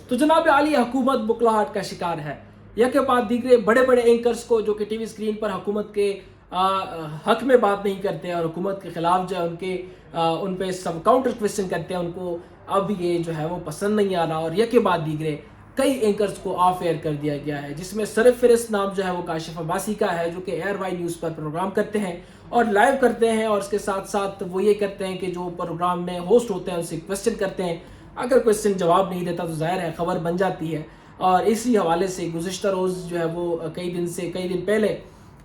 تو جناب عالی حکومت بکلاہٹ کا شکار ہے. یک بعد دیگرے بڑے بڑے اینکرز کو جو کہ ٹی وی اسکرین پر حکومت کے حق میں بات نہیں کرتے اور حکومت کے خلاف جو ہے ان پہ سب کاؤنٹر کویسچن کرتے ہیں، ان کو اب یہ جو ہے وہ پسند نہیں آ رہا، اور یک بعد دیگرے کئی اینکرز کو آف ایئر کر دیا گیا ہے، جس میں سرفہرست نام جو ہے وہ کاشف عباسی کا ہے، جو کہ ایئر وائی نیوز پر پروگرام کرتے ہیں اور لائیو کرتے ہیں، اور اس کے ساتھ ساتھ وہ یہ کرتے ہیں کہ جو پروگرام میں ہوسٹ ہوتے ہیں ان سے کویسچن کرتے ہیں. اگر کویسچن جواب نہیں دیتا تو ظاہر ہے خبر بن جاتی ہے. اور اسی حوالے سے گزشتہ روز جو ہے وہ کئی دن پہلے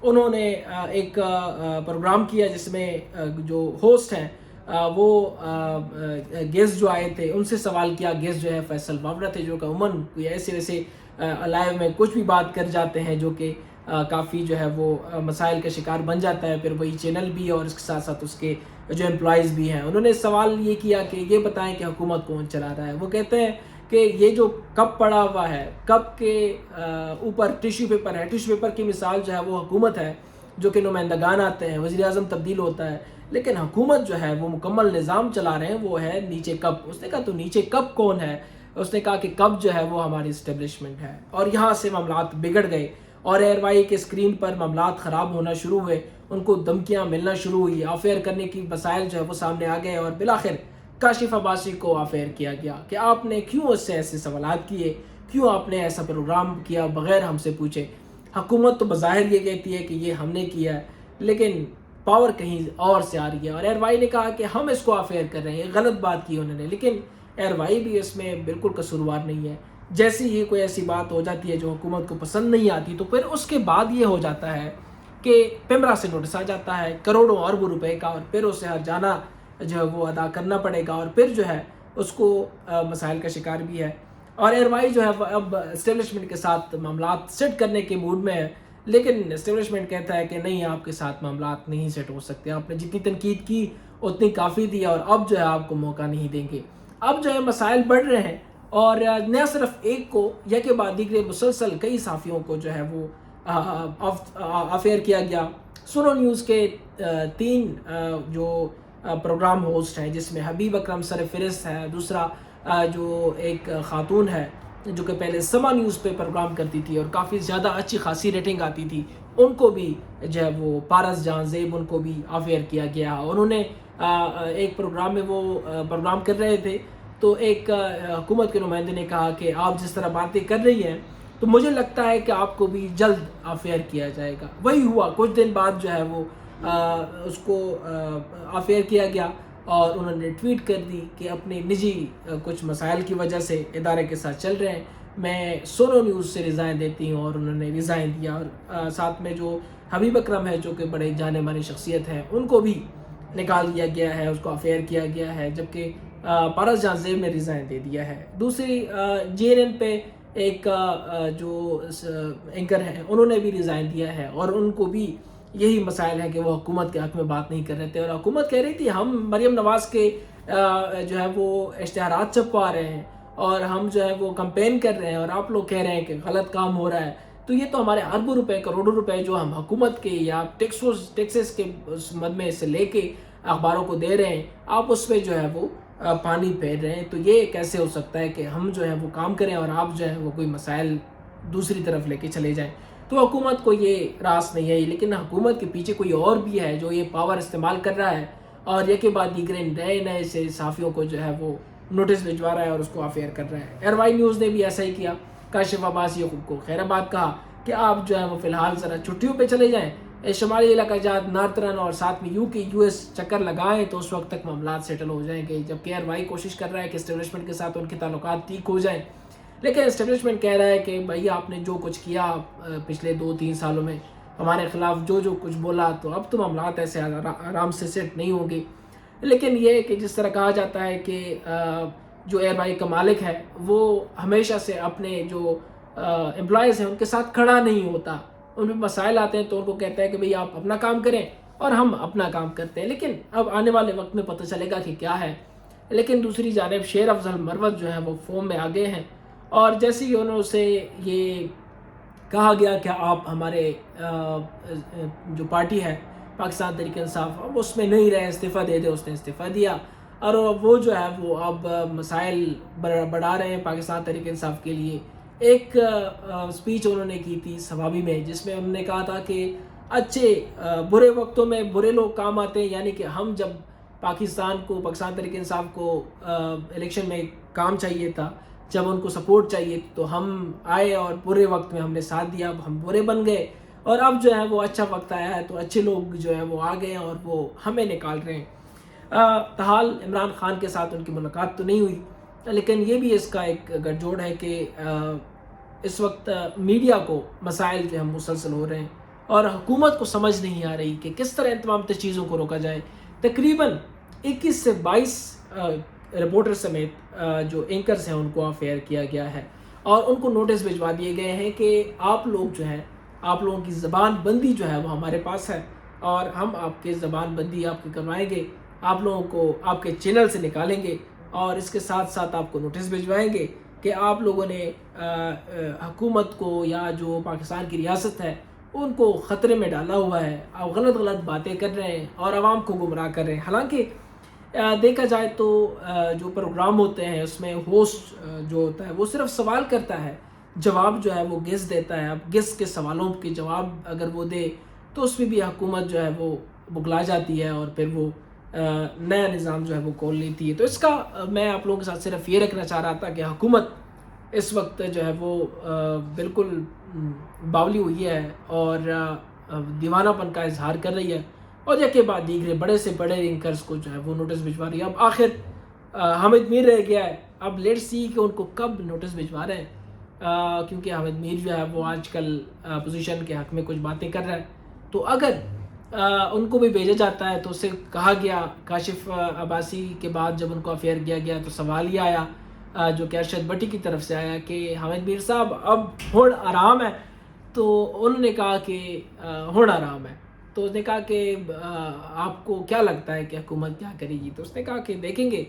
انہوں نے ایک پروگرام کیا جس میں جو ہوسٹ ہیں وہ گیسٹ جو آئے تھے ان سے سوال کیا. گیسٹ جو ہے فیصل باورہ تھے، جو کہ عموماً کوئی ایسے ویسے لائیو میں کچھ بھی بات کر جاتے ہیں جو کہ کافی جو ہے وہ مسائل کا شکار بن جاتا ہے. پھر وہی چینل بھی اور اس کے ساتھ ساتھ اس کے جو امپلائیز بھی ہیں، انہوں نے سوال یہ کیا کہ یہ بتائیں کہ حکومت کون چلا رہا ہے. وہ کہتے ہیں کہ یہ جو کپ پڑا ہوا ہے، کپ کے اوپر ٹیشو پیپر ہے، ٹیشو پیپر کی مثال جو ہے وہ حکومت ہے، جو کہ نمائندگان آتے ہیں، وزیر اعظم تبدیل ہوتا ہے، لیکن حکومت جو ہے وہ مکمل نظام چلا رہے ہیں، وہ ہے نیچے کپ. اس نے کہا تو نیچے کپ کون ہے؟ اس نے کہا کہ کپ جو ہے وہ ہماری اسٹیبلشمنٹ ہے. اور یہاں سے معاملات بگڑ گئے اور ایئر وائی کے اسکرین پر معاملات خراب ہونا شروع ہوئے، ان کو دھمکیاں ملنا شروع ہوئی، آف ایئر کرنے کی مسائل جو ہے وہ سامنے آ گئے، اور بالآخر کاشف عباسی کو آف ایئر کیا گیا کہ آپ نے کیوں اس سے ایسے سوالات کیے، کیوں آپ نے ایسا پروگرام کیا بغیر ہم سے پوچھے. حکومت تو بظاہر یہ کہتی ہے کہ یہ ہم نے کیا ہے، لیکن پاور کہیں اور سے آ رہی ہے. اور ایئر وائی نے کہا کہ ہم اس کو آف ایئر کر رہے ہیں، یہ غلط بات کی انہوں نے، لیکن ایئر وائی بھی اس میں بالکل قصوروار نہیں ہے. جیسی ہی کوئی ایسی بات ہو جاتی ہے جو حکومت کو پسند نہیں آتی تو پھر اس کے بعد یہ ہو جاتا ہے کہ پیمرا سے نوٹس آ جاتا ہے کروڑوں اربوں روپے کا، اور پھر اسے ہر جانا جو ہے وہ ادا کرنا پڑے گا، اور پھر جو ہے اس کو مسائل کا شکار بھی ہے. اور ایئر وائی جو ہے اب اسٹیبلشمنٹ کے ساتھ معاملات سیٹ کرنے کے موڈ میں ہے، لیکن اسٹیبلشمنٹ کہتا ہے کہ نہیں، آپ کے ساتھ معاملات نہیں سیٹ ہو سکتے، آپ نے جتنی تنقید کی اتنی کافی دی، اور اب جو ہے آپ کو موقع نہیں دیں گے. اب جو ہے مسائل بڑھ رہے ہیں، اور نہ صرف ایک کو، یا کے بعد دیگرے مسلسل کئی صحافیوں کو جو ہے وہ آف ایئر کیا گیا. سنو نیوز کے 3 جو پروگرام ہوسٹ ہیں، جس میں حبیب اکرم سرفہرست ہے، دوسرا جو ایک خاتون ہے جو کہ پہلے سما نیوز پہ پروگرام کرتی تھی اور کافی زیادہ اچھی خاصی ریٹنگ آتی تھی، ان کو بھی جو ہے وہ پارس جہاں زیب، ان کو بھی آف ایئر کیا گیا. انہوں نے ایک پروگرام میں وہ پروگرام کر رہے تھے تو ایک حکومت کے نمائندے نے کہا کہ آپ جس طرح باتیں کر رہی ہیں تو مجھے لگتا ہے کہ آپ کو بھی جلد آف ایئر کیا جائے گا. وہی ہوا، کچھ دن بعد جو ہے وہ اس کو آف ایئر کیا گیا، اور انہوں نے ٹویٹ کر دی کہ اپنے نجی کچھ مسائل کی وجہ سے ادارے کے ساتھ چل رہے ہیں، میں سونو نیوز سے ریزائن دیتی ہوں، اور انہوں نے ریزائن دیا. اور ساتھ میں جو حبیب اکرم ہے جو کہ بڑے جانے مانے شخصیت ہیں، ان کو بھی نکال دیا گیا ہے، اس کو آف ایئر کیا گیا ہے، جبکہ پارس جہاں زیب نے ریزائن دے دیا ہے. دوسری جی این این پہ ایک جو اینکر ہیں انہوں نے بھی ریزائن دیا ہے، اور ان کو بھی یہی مسائل ہیں کہ وہ حکومت کے حق میں بات نہیں کر رہے تھے. اور حکومت کہہ رہی تھی ہم مریم نواز کے جو ہے وہ اشتہارات چھپوا رہے ہیں اور ہم جو ہے وہ کمپین کر رہے ہیں، اور آپ لوگ کہہ رہے ہیں کہ غلط کام ہو رہا ہے. تو یہ تو ہمارے اربوں روپے، کروڑوں روپے جو ہم حکومت کے یا ٹیکسز کے مدمے سے لے کے اخباروں کو دے رہے ہیں، آپ اس پہ جو ہے وہ پانی پھیر رہے ہیں. تو یہ کیسے ہو سکتا ہے کہ ہم جو ہے وہ کام کریں اور آپ جو ہے وہ کوئی مسائل دوسری طرف لے کے چلے جائیں. تو حکومت کو یہ راس نہیں ہے، لیکن حکومت کے پیچھے کوئی اور بھی ہے جو یہ پاور استعمال کر رہا ہے، اور یہ کے بعد دیگرے نئے سے صحافیوں کو جو ہے وہ نوٹس بھجوا رہا ہے اور اس کو آف ایئر کر رہا ہے. ایئر وائی نیوز نے بھی ایسا ہی کیا. کاشف عباسی کو خیر آباد کہا کہ آپ جو ہے وہ فی الحال ذرا چھٹیوں پہ چلے جائیں، شمالی علاقہ جات نارترن اور ساتھ میں یو کے یو ایس چکر لگائیں تو اس وقت تک معاملات سیٹل ہو جائیں گے. جبکہ ایئر وائی کوشش کر رہا ہے کہ اسٹیبلشمنٹ کے ساتھ ان کے تعلقات ٹھیک ہو جائیں، لیکن اسٹیبلشمنٹ کہہ رہا ہے کہ بھائی آپ نے جو کچھ کیا پچھلے 2-3 سالوں میں ہمارے خلاف جو کچھ بولا، تو اب تو معاملات ایسے آرام سے سیٹ نہیں ہوں گے. لیکن یہ کہ جس طرح کہا جاتا ہے کہ جو ایئر وائی کا مالک ہے وہ ہمیشہ سے اپنے جو امپلائیز ہیں ان کے ساتھ کھڑا نہیں ہوتا. ان میں مسائل آتے ہیں تو ان کو کہتا ہے کہ بھئی آپ اپنا کام کریں اور ہم اپنا کام کرتے ہیں، لیکن اب آنے والے وقت میں پتہ چلے گا کہ کیا ہے. لیکن دوسری جانب شیر افضل مروت جو ہے وہ فارم میں آگے ہیں، اور جیسے ہی انہوں سے یہ کہا گیا کہ آپ ہمارے جو پارٹی ہے پاکستان تحریک انصاف، اب اس میں نہیں رہے، استعفیٰ دے دے، اس نے استعفیٰ دیا. اور وہ جو ہے وہ اب مسائل بڑھا رہے ہیں پاکستان تحریک انصاف کے لیے. ایک سپیچ انہوں نے کی تھی سوابی میں، جس میں انہوں نے کہا تھا کہ اچھے برے وقتوں میں برے لوگ کام آتے ہیں، یعنی کہ ہم جب پاکستان تحریک انصاف کو الیکشن میں کام چاہیے تھا، جب ان کو سپورٹ چاہیے تو ہم آئے اور برے وقت میں ہم نے ساتھ دیا، اب ہم برے بن گئے، اور اب جو ہے وہ اچھا وقت آیا ہے تو اچھے لوگ جو ہے وہ آ گئے ہیں اور وہ ہمیں نکال رہے ہیں. تاحال عمران خان کے ساتھ ان کی ملاقات تو نہیں ہوئی، لیکن یہ بھی اس کا ایک گٹھ جوڑ ہے کہ اس وقت میڈیا کو مسائل جو ہیں مسلسل ہو رہے ہیں اور حکومت کو سمجھ نہیں آ رہی کہ کس طرح ان تمام چیزوں کو روکا جائے. تقریباً 21 سے 22 رپورٹر سمیت جو اینکرز ہیں ان کو افیئر کیا گیا ہے اور ان کو نوٹس بھجوا دیے گئے ہیں کہ آپ لوگ جو ہیں، آپ لوگوں کی زبان بندی جو ہے وہ ہمارے پاس ہے اور ہم آپ کے زبان بندی آپ کی کروائیں گے، آپ لوگوں کو آپ کے چینل سے نکالیں گے، اور اس کے ساتھ ساتھ آپ کو نوٹس بھجوائیں گے کہ آپ لوگوں نے حکومت کو یا جو پاکستان کی ریاست ہے ان کو خطرے میں ڈالا ہوا ہے، آپ غلط باتیں کر رہے ہیں اور عوام کو گمراہ کر رہے ہیں. حالانکہ دیکھا جائے تو جو پروگرام ہوتے ہیں اس میں ہوسٹ جو ہوتا ہے وہ صرف سوال کرتا ہے، جواب جو ہے وہ گیس دیتا ہے. اب گیس کے سوالوں کے جواب اگر وہ دے تو اس میں بھی حکومت جو ہے وہ بگلا جاتی ہے اور پھر وہ نیا نظام جو ہے وہ کھول لیتی ہے. تو اس کا میں آپ لوگوں کے ساتھ صرف یہ رکھنا چاہ رہا تھا کہ حکومت اس وقت جو ہے وہ بالکل باولی ہوئی ہے اور دیوانہ پن کا اظہار کر رہی ہے، اور یکے بعد دیگرے بڑے سے بڑے اینکرز کو جو ہے وہ نوٹس بھجوا رہی ہے. اب آخر حامد میر رہ گیا ہے، اب لیٹ سی کہ ان کو کب نوٹس بھجوا رہے ہیں، کیونکہ حامد میر جو ہے وہ آج کل اپوزیشن کے حق میں کچھ باتیں کر رہا ہے. تو اگر ان کو بھی بھیجا جاتا ہے تو اسے کہا گیا کاشف عباسی کے بعد جب ان کو افیئر کیا گیا تو سوال یہ آیا جو کہ ارشد بٹی کی طرف سے آیا کہ حامد میر صاحب اب ہن آرام ہے. تو انہوں نے کہا کہ ہن آرام ہے. تو اس نے کہا کہ آپ کو کیا لگتا ہے کہ حکومت کیا کرے گی؟ تو اس نے کہا کہ دیکھیں گے،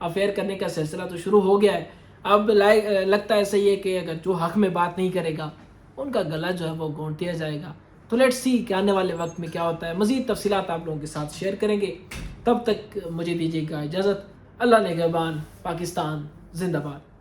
افیئر کرنے کا سلسلہ تو شروع ہو گیا ہے، اب لگتا ہے صحیح ہے کہ اگر جو حق میں بات نہیں کرے گا ان کا گلا جو ہے وہ گھونٹ دیا جائے گا. تو لیٹس سی کہ آنے والے وقت میں کیا ہوتا ہے. مزید تفصیلات آپ لوگوں کے ساتھ شیئر کریں گے. تب تک مجھے دیجیے گا اجازت. اللہ نگہبان. پاکستان زندہ باد.